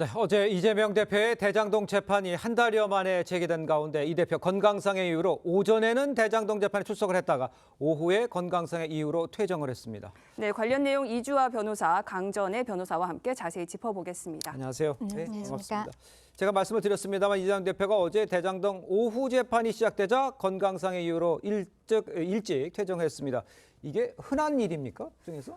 네, 어제 이재명 대표의 대장동 재판이 한 달여 만에 재개된 가운데 이 대표 건강상의 이유로 오전에는 대장동 재판에 출석을 했다가 오후에 건강상의 이유로 퇴정을 했습니다. 네, 관련 내용 이주아 변호사, 강전의 변호사와 함께 자세히 짚어보겠습니다. 안녕하세요. 네, 안녕하십니까. 반갑습니다. 제가 말씀을 드렸습니다만 이재명 대표가 어제 대장동 오후 재판이 시작되자 건강상의 이유로 일찍 퇴정했습니다. 이게 흔한 일입니까? 중에서?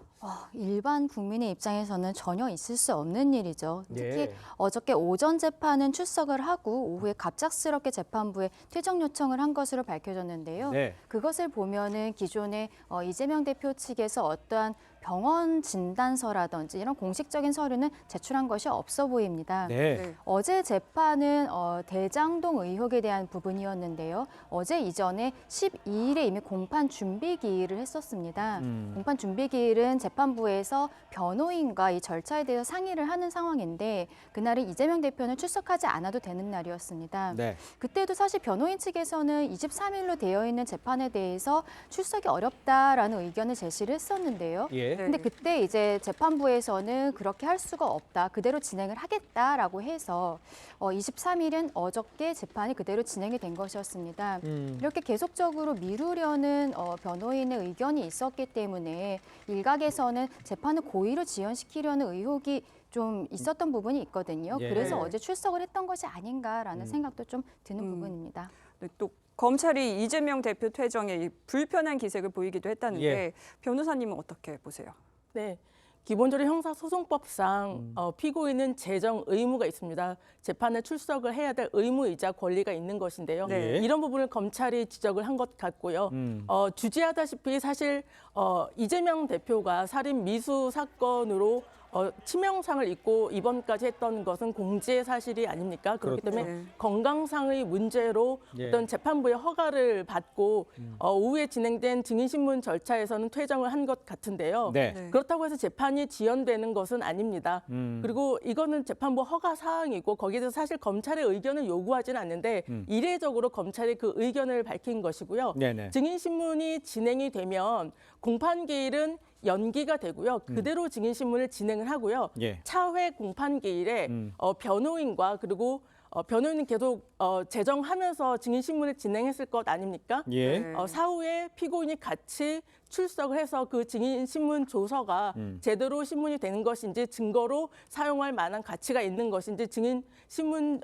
일반 국민의 입장에서는 전혀 있을 수 없는 일이죠. 특히 예. 어저께 오전 재판은 출석을 하고 오후에 갑작스럽게 재판부에 퇴정 요청을 한 것으로 밝혀졌는데요. 네. 그것을 보면은 기존에 이재명 대표 측에서 어떠한 병원 진단서라든지 이런 공식적인 서류는 제출한 것이 없어 보입니다. 네. 어제 재판은 대장동 의혹에 대한 부분이었는데요. 어제 이전에 12일에 이미 공판 준비 기일을 했었습니다. 공판 준비 기일은 재판부에서 변호인과 이 절차에 대해서 상의를 하는 상황인데 그날은 이재명 대표는 출석하지 않아도 되는 날이었습니다. 네. 그때도 사실 변호인 측에서는 23일로 되어 있는 재판에 대해서 출석이 어렵다라는 의견을 제시를 했었는데요. 예. 근데 그때 이제 재판부에서는 그렇게 할 수가 없다. 그대로 진행을 하겠다라고 해서 23일은 어저께 재판이 그대로 진행이 된 것이었습니다. 이렇게 계속적으로 미루려는 변호인의 의견이 있었기 때문에 일각에서는 재판을 고의로 지연시키려는 의혹이 좀 있었던 부분이 있거든요. 예. 그래서 어제 출석을 했던 것이 아닌가라는 생각도 좀 드는 부분입니다. 네, 또 검찰이 이재명 대표 퇴정에 이 불편한 기색을 보이기도 했다는데 예. 변호사님은 어떻게 보세요? 네. 기본적으로 형사소송법상 피고인은 재정 의무가 있습니다. 재판에 출석을 해야 될 의무이자 권리가 있는 것인데요. 네. 이런 부분을 검찰이 지적을 한 것 같고요. 주지하다시피 사실 이재명 대표가 살인 미수 사건으로 치명상을 입고 입원까지 했던 것은 공지의 사실이 아닙니까? 그렇기 그렇죠. 때문에 건강상의 문제로 예. 어떤 재판부의 허가를 받고 오후에 진행된 증인신문 절차에서는 퇴정을 한 것 같은데요. 네. 네. 그렇다고 해서 재판이 지연되는 것은 아닙니다. 그리고 이거는 재판부 허가 사항이고 거기에 대해서 사실 검찰의 의견을 요구하지는 않는데 이례적으로 검찰이 그 의견을 밝힌 것이고요. 네네. 증인신문이 진행이 되면 공판기일은 연기가 되고요. 그대로 증인신문을 진행을 하고요. 예. 차회 공판기일에 변호인과 그리고 변호인은 계속 재정하면서 증인신문을 진행했을 것 아닙니까? 예. 네. 사후에 피고인이 같이 출석을 해서 그 증인신문 조서가 제대로 신문이 되는 것인지 증거로 사용할 만한 가치가 있는 것인지 증인신문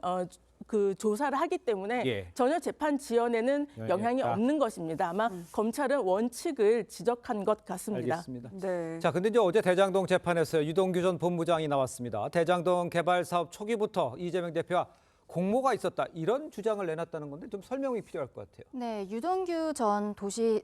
그 조사를 하기 때문에 예. 전혀 재판 지연에는 영향이 없다. 없는 것입니다. 아마 검찰은 원칙을 지적한 것 같습니다. 알겠습니다. 네. 자, 근데 이제 어제 대장동 재판에서 유동규 전 본부장이 나왔습니다. 대장동 개발 사업 초기부터 이재명 대표와 공모가 있었다. 이런 주장을 내놨다는 건데 좀 설명이 필요할 것 같아요. 네, 유동규 전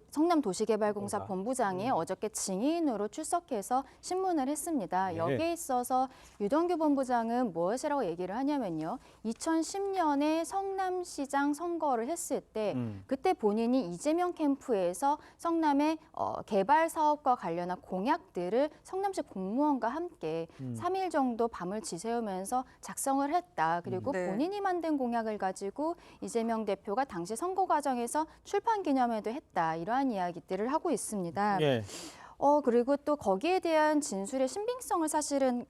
성남도시개발공사 공사. 본부장이 어저께 증인으로 출석해서 신문을 했습니다. 네. 여기에 있어서 유동규 본부장은 무엇이라고 얘기를 하냐면요. 2010년에 성남시장 선거를 했을 때 그때 본인이 이재명 캠프에서 성남의 개발 사업과 관련한 공약들을 성남시 공무원과 함께 3일 정도 밤을 지새우면서 작성을 했다. 그리고 네. 본인이 만든 공약을 가지고 이재명 대표가 당시 선거 과정에서 출판 기념회도 했다. 이러한 이야기들을 하고 있습니다. 예. 그리고 또 거기에 대한 진술의 신빙성을 사실은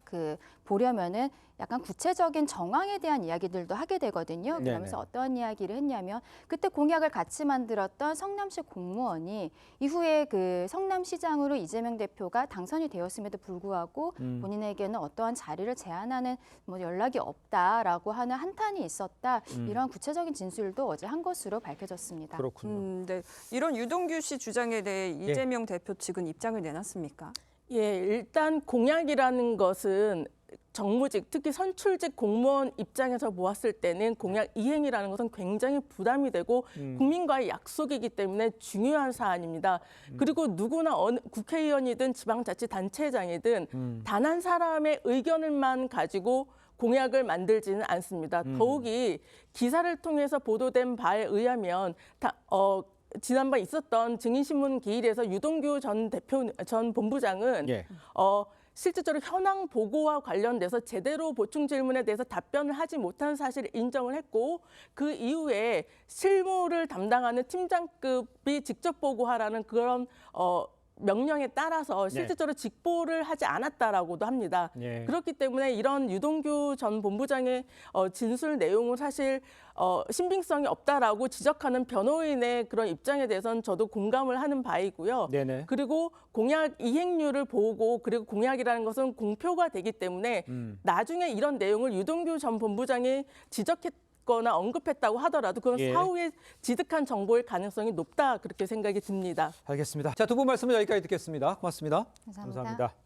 보려면은 약간 구체적인 정황에 대한 이야기들도 하게 되거든요. 네네. 그러면서 어떠한 이야기를 했냐면 그때 공약을 같이 만들었던 성남시 공무원이 이후에 그 성남시장으로 이재명 대표가 당선이 되었음에도 불구하고 본인에게는 어떠한 자리를 제안하는 연락이 없다라고 하는 한탄이 있었다. 이러한 구체적인 진술도 어제 한 것으로 밝혀졌습니다. 그렇군요. 네. 이런 유동규 씨 주장에 대해 이재명 대표 측은 입장을 내놨습니까? 예, 일단 공약이라는 것은 정무직, 특히 선출직 공무원 입장에서 보았을 때는 공약 이행이라는 것은 굉장히 부담이 되고 국민과의 약속이기 때문에 중요한 사안입니다. 그리고 누구나 국회의원이든 지방자치단체장이든 단 한 사람의 의견을만 가지고 공약을 만들지는 않습니다. 더욱이 기사를 통해서 보도된 바에 의하면 지난번 있었던 증인신문 기일에서 유동규 전 본부장은 예. 실질적으로 현황 보고와 관련돼서 제대로 보충 질문에 대해서 답변을 하지 못한 사실을 인정을 했고 그 이후에 실무를 담당하는 팀장급이 직접 보고하라는 그런 명령에 따라서 실질적으로 직보를 하지 않았다라고도 합니다. 예. 그렇기 때문에 이런 유동규 전 본부장의 진술 내용은 사실 신빙성이 없다라고 지적하는 변호인의 그런 입장에 대해서는 저도 공감을 하는 바이고요. 네네. 그리고 공약 이행률을 보고 그리고 공약이라는 것은 공표가 되기 때문에 나중에 이런 내용을 유동규 전 본부장이 지적했거나 언급했다고 하더라도 그건 예. 사후에 지득한 정보일 가능성이 높다 그렇게 생각이 듭니다. 알겠습니다. 자, 두 분 말씀은 여기까지 듣겠습니다. 고맙습니다. 감사합니다. 감사합니다.